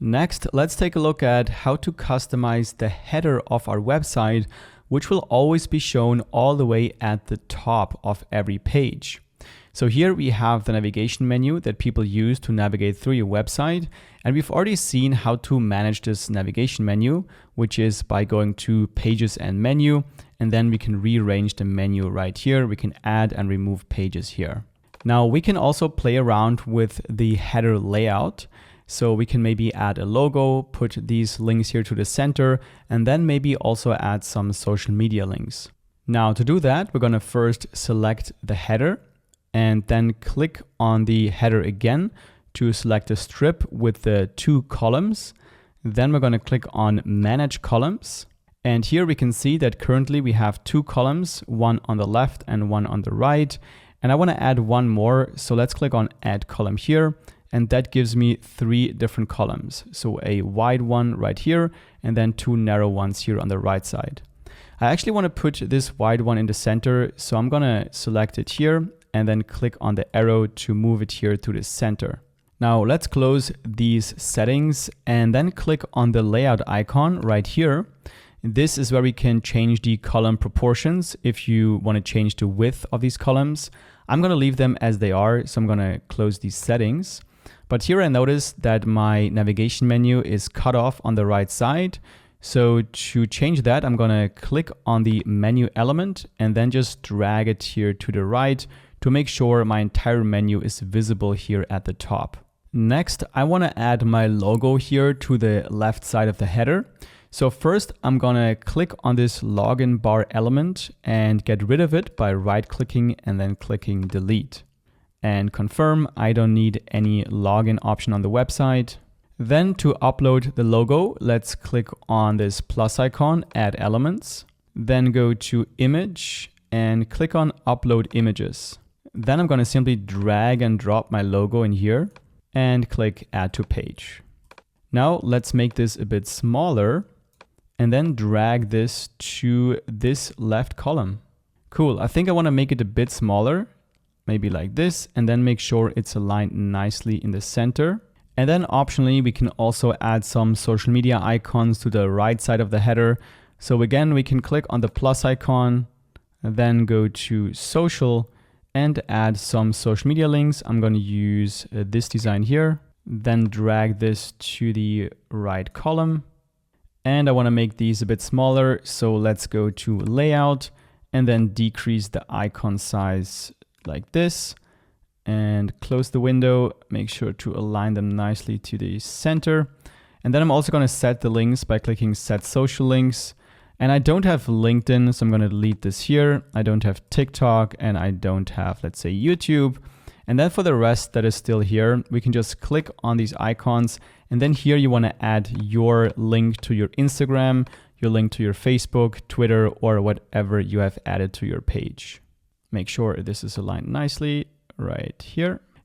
Next, let's take a look at how to customize the header of our website, which will always be shown all the way at the top of every page. So here we have the navigation menu that people use to navigate through your website. And we've already seen how to manage this navigation menu, which is by going to Pages and Menu, and then we can rearrange the menu right here. We can add and remove pages here. Now we can also play around with the header layout. So we can maybe add a logo, put these links here to the center, and then maybe also add some social media links. Now to do that, we're going to first select the header and then click on the header again to select a strip with the 2 columns. Then we're going to click on Manage Columns. And here we can see that currently we have 2 columns, one on the left and one on the right. And I want to add one more. So let's click on Add Column here. And that gives me 3 different columns. So a wide one right here, and then 2 narrow ones here on the right side. I actually want to put this wide one in the center. So I'm going to select it here and then click on the arrow to move it here to the center. Now let's close these settings and then click on the layout icon right here. This is where we can change the column proportions if you want to change the width of these columns. I'm going to leave them as they are, so I'm going to close these settings. But here I notice that my navigation menu is cut off on the right side. So to change that, I'm going to click on the menu element and then just drag it here to the right to make sure my entire menu is visible here at the top. Next, I want to add my logo here to the left side of the header. So first, I'm going to click on this login bar element and get rid of it by right-clicking and then clicking delete. And confirm I don't need any login option on the website. Then to upload the logo, let's click on this plus icon, add elements, then go to image and click on upload images. Then I'm going to simply drag and drop my logo in here and click add to page. Now let's make this a bit smaller and then drag this to this left column. Cool, I think I want to make it a bit smaller, maybe like this, and then make sure it's aligned nicely in the center. And then optionally, we can also add some social media icons to the right side of the header. So again, we can click on the plus icon, then go to social and add some social media links. I'm going to use this design here, then drag this to the right column. And I want to make these a bit smaller. So let's go to layout and then decrease the icon size like this and close the window. Make sure to align them nicely to the center. And then I'm also going to set the links by clicking set social links. And I don't have LinkedIn, so I'm going to delete this here. I don't have TikTok and I don't have, let's say, YouTube. And then for the rest that is still here, we can just click on these icons. And then here you want to add your link to your Instagram, your link to your Facebook, Twitter, or whatever you have added to your page. Make sure this is aligned nicely right here.